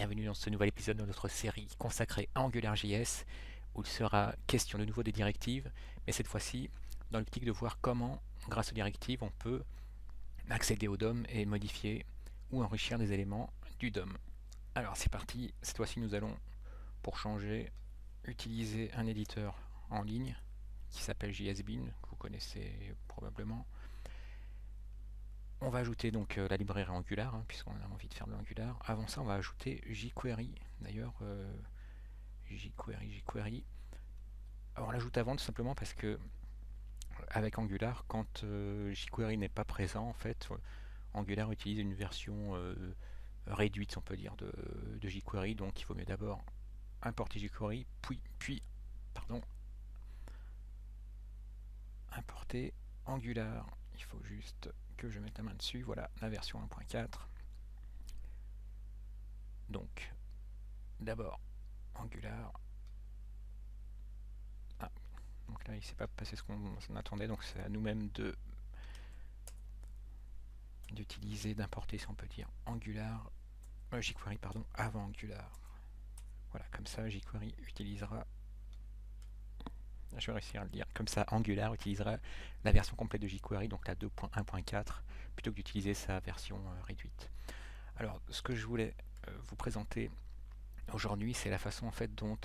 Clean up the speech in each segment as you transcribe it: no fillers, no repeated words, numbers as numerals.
Bienvenue dans ce nouvel épisode de notre série consacrée à AngularJS, où il sera question de nouveau des directives, mais cette fois-ci dans l'optique de voir comment, grâce aux directives, on peut accéder au DOM et modifier ou enrichir des éléments du DOM. Alors c'est parti, cette fois-ci nous allons, pour changer, utiliser un éditeur en ligne qui s'appelle JSBean, que vous connaissez probablement. On va ajouter donc la librairie Angular, puisqu'on a envie de faire de l'Angular. Avant ça, on va ajouter jQuery. D'ailleurs, jQuery. Alors, on l'ajoute avant tout simplement parce que avec Angular, quand jQuery n'est pas présent, en fait, Angular utilise une version réduite, on peut dire, de jQuery. Donc, il vaut mieux d'abord importer jQuery, puis importer Angular. Il faut juste que je mette la main dessus. Voilà, la version 1.4. Donc, d'abord, Angular. Ah, donc là, il ne s'est pas passé ce qu'on attendait. Donc, c'est à nous-mêmes d'utiliser, d'importer, si on peut dire, Angular, jQuery, pardon, avant Angular. Voilà, comme ça, jQuery utilisera, je vais réussir à le dire, comme ça, Angular utilisera la version complète de jQuery, donc la 2.1.4, plutôt que d'utiliser sa version réduite. Alors, ce que je voulais vous présenter aujourd'hui, c'est la façon en fait dont,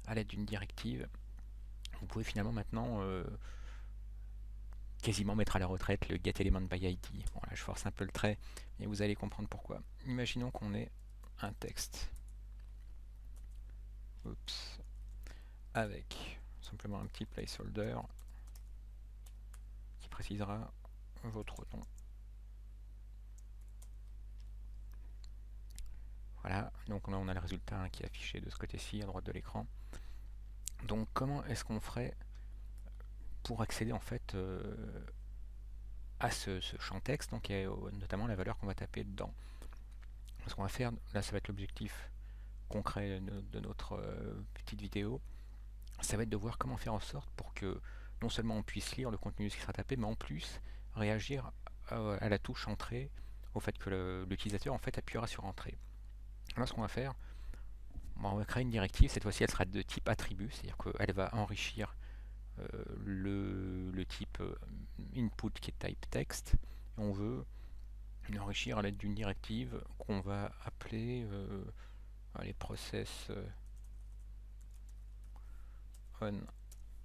à l'aide d'une directive, vous pouvez finalement maintenant quasiment mettre à la retraite le getElementById. Bon, là je force un peu le trait, et vous allez comprendre pourquoi. Imaginons qu'on ait un texte, oups, avec simplement un petit placeholder qui précisera votre nom. Voilà, donc là on a le résultat qui est affiché de ce côté-ci à droite de l'écran. Donc comment est-ce qu'on ferait pour accéder en fait à ce champ texte, donc et notamment la valeur qu'on va taper dedans. Ce qu'on va faire, là ça va être l'objectif concret de notre petite vidéo, ça va être de voir comment faire en sorte pour que non seulement on puisse lire le contenu qui sera tapé, mais en plus réagir à la touche entrée, au fait que l'utilisateur en fait appuiera sur entrée. Alors ce qu'on va faire, on va créer une directive, cette fois-ci elle sera de type attribut, c'est-à-dire qu'elle va enrichir le type input qui est type text, et on veut l'enrichir à l'aide d'une directive qu'on va appeler les process on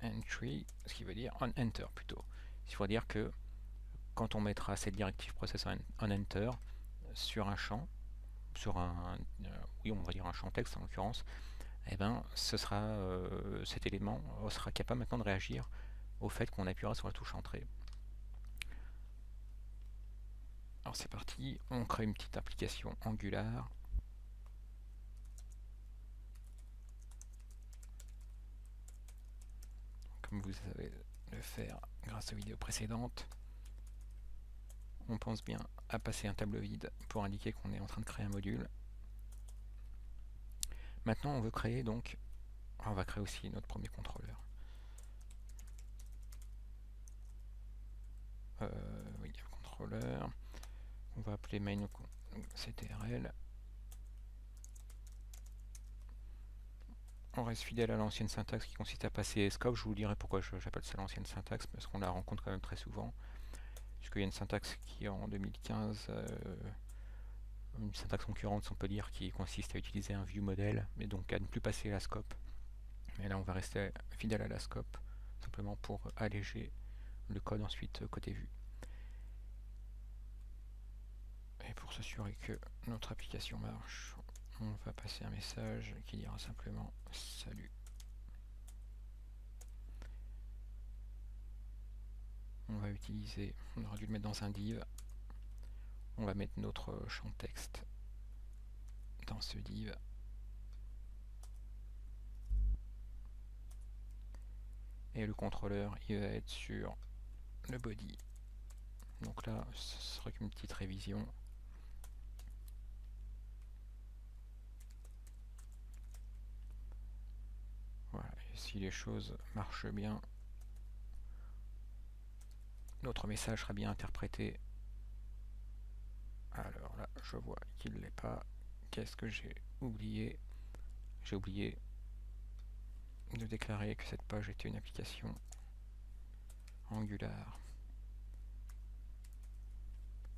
entry, ce qui veut dire on enter plutôt. Il faut dire que quand on mettra cette directive process on enter sur un champ, sur oui on va dire un champ texte en l'occurrence, et ben ce sera cet élément sera capable maintenant de réagir au fait qu'on appuiera sur la touche entrée. Alors c'est parti, on crée une petite application Angular. Comme vous savez le faire grâce aux vidéos précédentes. On pense bien à passer un tableau vide pour indiquer qu'on est en train de créer un module. Maintenant on veut créer donc, on va créer aussi notre premier contrôleur. Oui, contrôleur. On va appeler main.ctrl. On reste fidèle à l'ancienne syntaxe qui consiste à passer scope. Je vous dirai pourquoi j'appelle ça l'ancienne syntaxe, parce qu'on la rencontre quand même très souvent. Puisqu'il y a une syntaxe qui en 2015, une syntaxe concurrente, on peut dire, qui consiste à utiliser un view model, mais donc à ne plus passer la scope. Mais là on va rester fidèle à la scope, simplement pour alléger le code ensuite côté vue. Et pour s'assurer que notre application marche, on va passer un message qui dira simplement salut. On va utiliser, on aurait dû le mettre dans un div. On va mettre notre champ texte dans ce div. Et le contrôleur, il va être sur le body. Donc là, ce serait qu'une petite révision. Voilà, et si les choses marchent bien, notre message sera bien interprété. Alors là, je vois qu'il ne l'est pas, qu'est-ce que j'ai oublié? J'ai oublié de déclarer que cette page était une application Angular.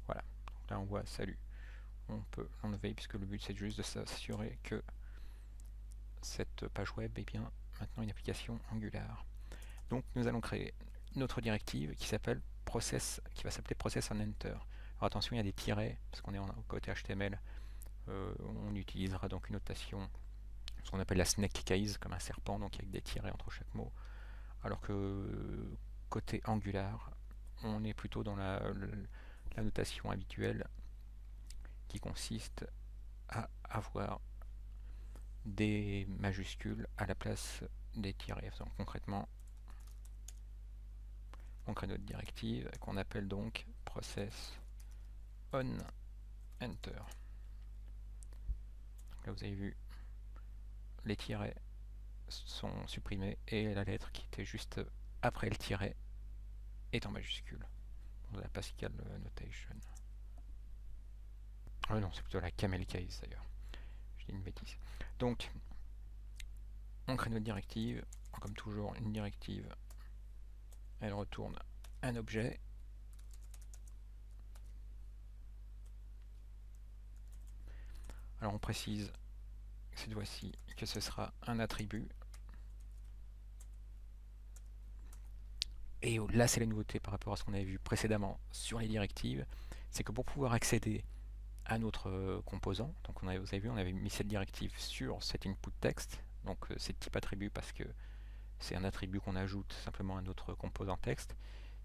Voilà, donc là on voit salut. On peut l'enlever puisque le but c'est juste de s'assurer que cette page web est bien maintenant une application Angular. Donc nous allons créer notre directive qui s'appelle process, qui va s'appeler process on enter. Alors attention, il y a des tirets parce qu'on est au côté HTML. On utilisera donc une notation, ce qu'on appelle la snake case, comme un serpent, donc avec des tirets entre chaque mot. Alors que côté Angular, on est plutôt dans la notation habituelle qui consiste à avoir des majuscules à la place des tirets. Donc concrètement, on crée notre directive qu'on appelle donc process on enter. Donc là vous avez vu, les tirets sont supprimés et la lettre qui était juste après le tiret est en majuscule. Dans la Pascal Notation. Ah non, c'est plutôt la camel case d'ailleurs. Je dis une bêtise. Donc, on crée notre directive. Comme toujours, une directive, elle retourne un objet. Alors on précise cette fois-ci que ce sera un attribut. Et là, c'est la nouveauté par rapport à ce qu'on avait vu précédemment sur les directives. C'est que pour pouvoir accéder à notre composant, donc vous avez vu, on avait mis cette directive sur cet input text. Donc c'est de type attribut parce que c'est un attribut qu'on ajoute simplement à notre composant texte.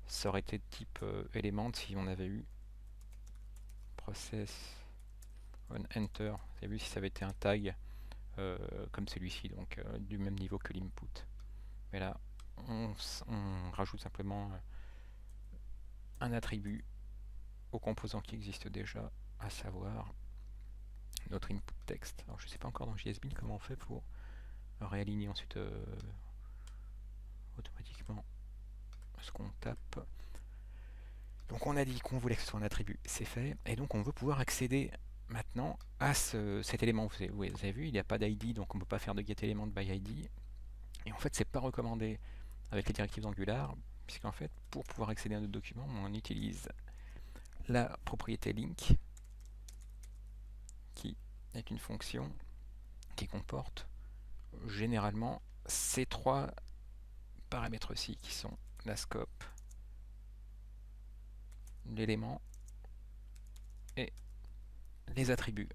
Ça aurait été de type élément si on avait eu process on enter. Vous avez vu si ça avait été un tag comme celui-ci, donc du même niveau que l'input. Mais là, on rajoute simplement un attribut au composant qui existe déjà, à savoir notre input text. Alors je ne sais pas encore dans JSBin comment on fait pour réaligner ensuite automatiquement ce qu'on tape. Donc on a dit qu'on voulait que ce soit un attribut, c'est fait, et donc on veut pouvoir accéder maintenant à cet élément. Vous avez vu, il n'y a pas d'ID, donc on ne peut pas faire de getElement by ID. Et en fait, c'est pas recommandé avec les directives d'Angular, puisqu'en fait, pour pouvoir accéder à notre document, on utilise la propriété link, qui est une fonction qui comporte généralement ces trois paramètres-ci, qui sont la scope, l'élément et les attributs.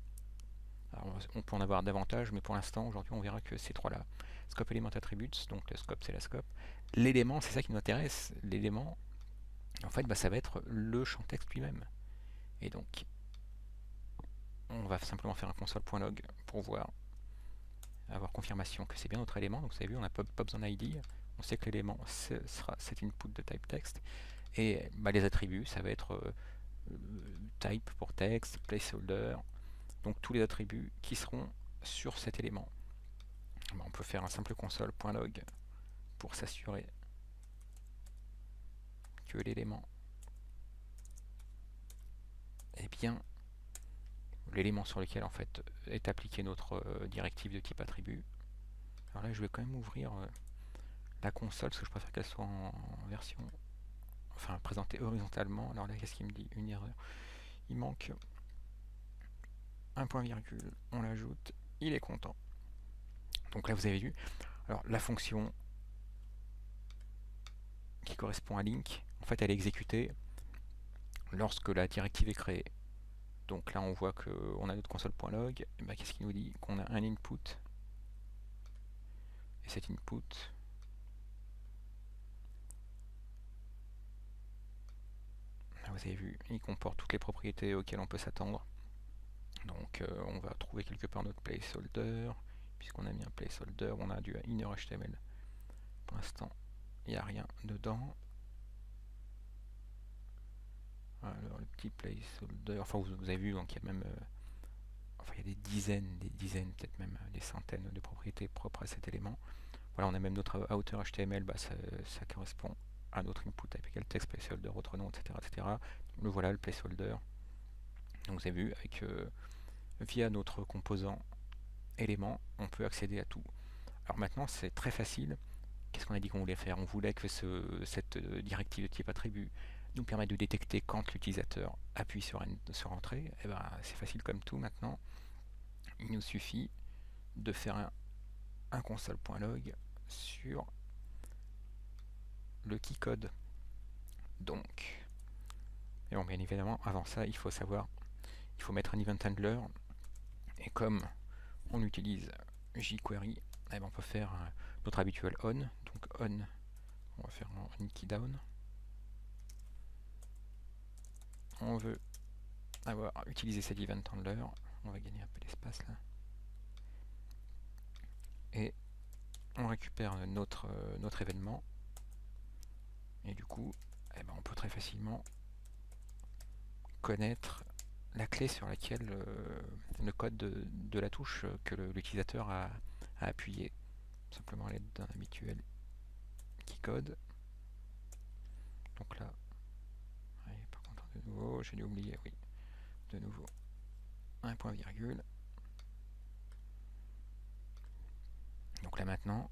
Alors, on peut en avoir davantage, mais pour l'instant, aujourd'hui, on verra que ces trois-là. Scope, element, attributes, donc le scope, c'est la scope. L'élément, c'est ça qui nous intéresse. L'élément, en fait, ça va être le champ texte lui-même. Et donc, on va simplement faire un console.log pour voir, avoir confirmation que c'est bien notre élément. Donc, vous avez vu, on a pops en ID. On sait que l'élément sera cet input de type text. Et les attributs, ça va être type pour texte, placeholder. Donc tous les attributs qui seront sur cet élément. On peut faire un simple console.log pour s'assurer que l'élément est bien l'élément sur lequel en fait est appliqué notre directive de type attribut. Alors là je vais quand même ouvrir la console parce que je préfère qu'elle soit en version, enfin présentée horizontalement. Alors là qu'est-ce qu'il me dit? Une erreur. Il manque un point virgule, on l'ajoute, il est content. Donc là vous avez vu, alors la fonction qui correspond à link, en fait elle est exécutée lorsque la directive est créée. Donc là on voit qu'on a notre console.log, et qu'est-ce qu'il nous dit? Qu'on a un input, et cet input là, vous avez vu, il comporte toutes les propriétés auxquelles on peut s'attendre. Donc on va trouver quelque part notre placeholder, puisqu'on a mis un placeholder, on a du inner HTML. Pour l'instant, il n'y a rien dedans. Alors le petit placeholder, enfin vous avez vu, donc il y a même enfin il y a des dizaines, peut-être même des centaines de propriétés propres à cet élément. Voilà, on a même notre outer HTML, ça correspond à notre input avec le text placeholder, autre nom, etc., etc. Le voilà, le placeholder. Donc vous avez vu avec via notre composant élément, on peut accéder à tout. Alors maintenant, c'est très facile. Qu'est-ce qu'on a dit qu'on voulait faire? On voulait que cette directive de type attribut nous permette de détecter quand l'utilisateur appuie sur Entrée. Et ben, c'est facile comme tout maintenant. Il nous suffit de faire un console.log sur le keycode. Donc, et bon, bien évidemment, avant ça, il faut mettre un event handler. Et comme on utilise jQuery, eh ben, on peut faire notre habituel on. Donc on, on va faire un key down. On veut utiliser cet event handler. On va gagner un peu d'espace là. Et on récupère notre événement. Et du coup, eh ben, on peut très facilement connaître la clé sur laquelle le code de la touche que l'utilisateur a appuyé. Simplement à l'aide d'un habituel keycode. Donc là, par contre, de nouveau, j'ai dû oublier, oui, de nouveau, un point virgule. Donc là maintenant,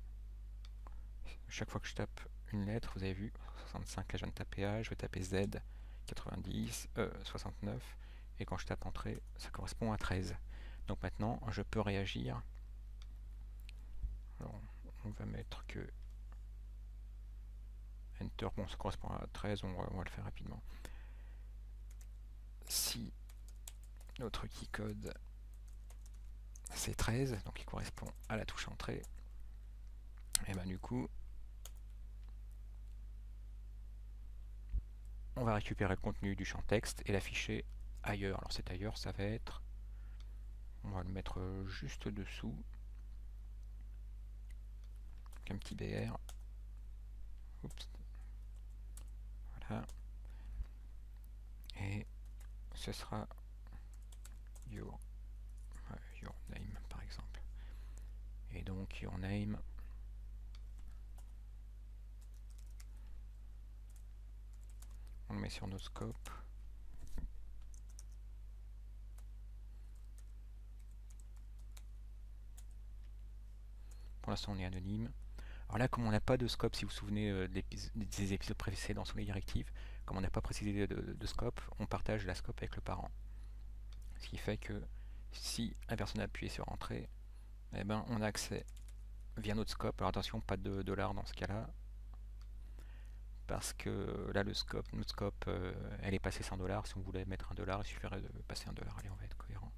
chaque fois que je tape une lettre, vous avez vu, 65, là je viens de taper A, je vais taper Z, 90, 69, et quand je tape Entrée, ça correspond à 13. Donc maintenant, je peux réagir. Alors, on va mettre que Enter, bon, ça correspond à 13, on va le faire rapidement. Si notre keycode c'est 13, donc il correspond à la touche Entrée, et ben du coup, on va récupérer le contenu du champ texte et l'afficher ailleurs. Alors cet ailleurs, ça va être, on va le mettre juste dessous, donc un petit BR. Oups. Voilà. Et ce sera your name par exemple. Et donc your name, on le met sur nos scopes. Pour l'instant on est anonyme. Alors là, comme on n'a pas de scope, si vous vous souvenez des épisodes précédents sur les directives, comme on n'a pas précisé de scope, on partage la scope avec le parent. Ce qui fait que si la personne a appuyé sur Entrée, eh ben, on a accès via notre scope. Alors attention, pas de dollar dans ce cas-là, parce que là, notre scope, elle est passée sans dollar. Si on voulait mettre un dollar, il suffirait de passer un dollar. Allez, on va être cohérent.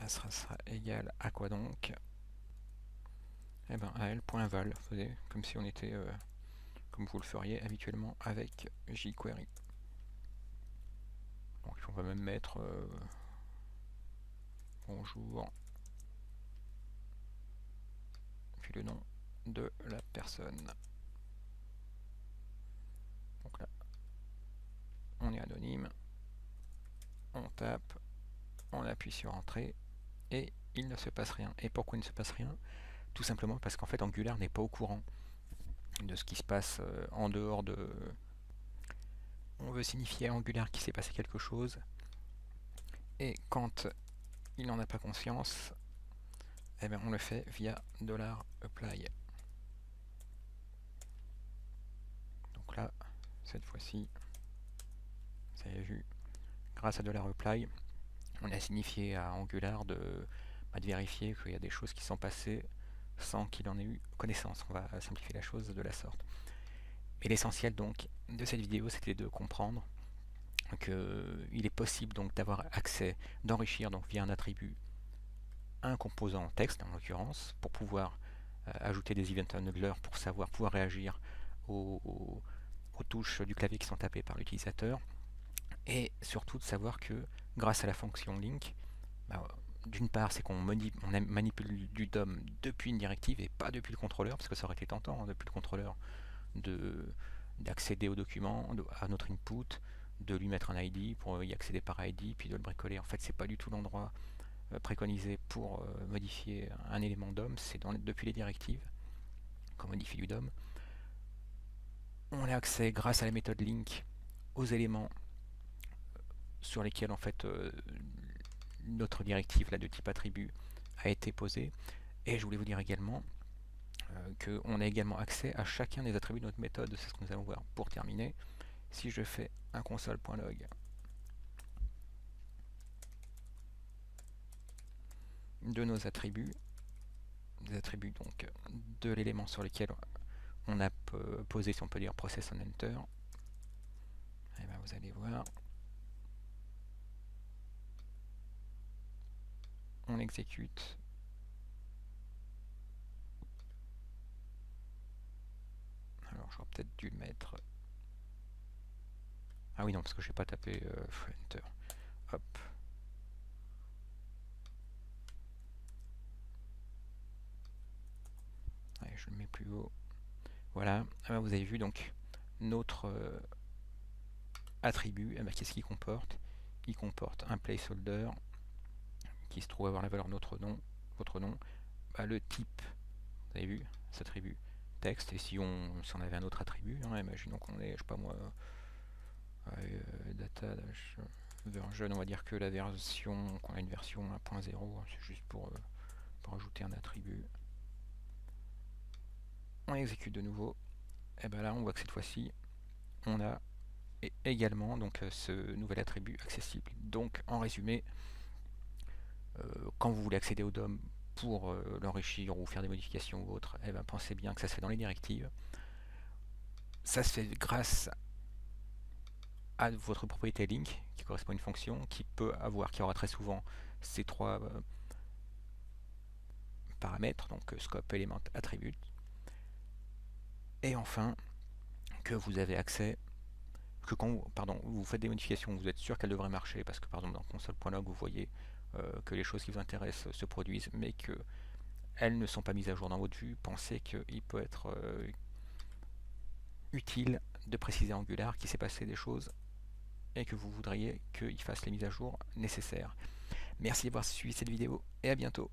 Ça sera égal à quoi donc? Eh ben, à l.val, comme si on était, comme vous le feriez habituellement avec jQuery. Donc on va même mettre bonjour, puis le nom de la personne. Donc là, on est anonyme, on tape, on appuie sur Entrée, et il ne se passe rien. Et pourquoi il ne se passe rien? Tout simplement parce qu'en fait Angular n'est pas au courant de ce qui se passe en dehors de... On veut signifier à Angular qu'il s'est passé quelque chose, et quand il n'en a pas conscience, eh bien on le fait via $apply. Donc là, cette fois-ci, vous avez vu, grâce à $apply, on a signifié à Angular de vérifier qu'il y a des choses qui sont passées sans qu'il en ait eu connaissance. On va simplifier la chose de la sorte. Et l'essentiel donc de cette vidéo, c'était de comprendre qu'il est possible donc d'avoir accès, d'enrichir donc via un attribut un composant texte en l'occurrence, pour pouvoir ajouter des event handlers pour pouvoir réagir aux touches du clavier qui sont tapées par l'utilisateur, et surtout de savoir que grâce à la fonction link, d'une part c'est qu'on manipule du DOM depuis une directive et pas depuis le contrôleur, parce que ça aurait été tentant depuis le contrôleur d'accéder au document, à notre input, de lui mettre un ID pour y accéder par ID, puis de le bricoler. En fait, c'est pas du tout l'endroit préconisé pour modifier un élément DOM, c'est depuis les directives. qu'on modifie du DOM. On a accès grâce à la méthode link aux éléments sur lesquels en fait notre directive là, de type attribut a été posée. Et je voulais vous dire également qu'on a également accès à chacun des attributs de notre méthode. C'est ce que nous allons voir. Pour terminer, si je fais un console.log de nos attributs, des attributs donc de l'élément sur lequel on a posé, si on peut dire, process on enter, et bien vous allez voir, on exécute. Alors j'aurais peut-être dû le mettre. Ah oui non, parce que je n'ai pas tapé enter. Hop. Allez, je le mets plus haut. Voilà. Ah ben, vous avez vu donc notre attribut. Ah ben, qu'est-ce qu'il comporte? Il comporte un placeholder qui se trouve avoir la valeur de notre nom, votre nom. Bah, le type, vous avez vu, cet attribut texte. Et si on avait un autre attribut, hein, imaginons qu'on est, je sais pas moi, data version, on va dire que la version, qu'on a une version 1.0, c'est juste pour ajouter un attribut. On exécute de nouveau, et bien là on voit que cette fois-ci on a également donc ce nouvel attribut accessible. Donc en résumé, quand vous voulez accéder au DOM pour l'enrichir ou faire des modifications ou autre, et ben pensez bien que ça se fait dans les directives. Ça se fait grâce à votre propriété link qui correspond à une fonction qui aura très souvent ces trois paramètres, donc scope, element, attribute. Et enfin, que vous avez accès, que quand vous faites des modifications, vous êtes sûr qu'elles devraient marcher, parce que par exemple dans console.log vous voyez que les choses qui vous intéressent se produisent, mais qu'elles ne sont pas mises à jour dans votre vue. Pensez qu'il peut être utile de préciser en Angular qu'il s'est passé des choses et que vous voudriez qu'il fasse les mises à jour nécessaires. Merci d'avoir suivi cette vidéo et à bientôt.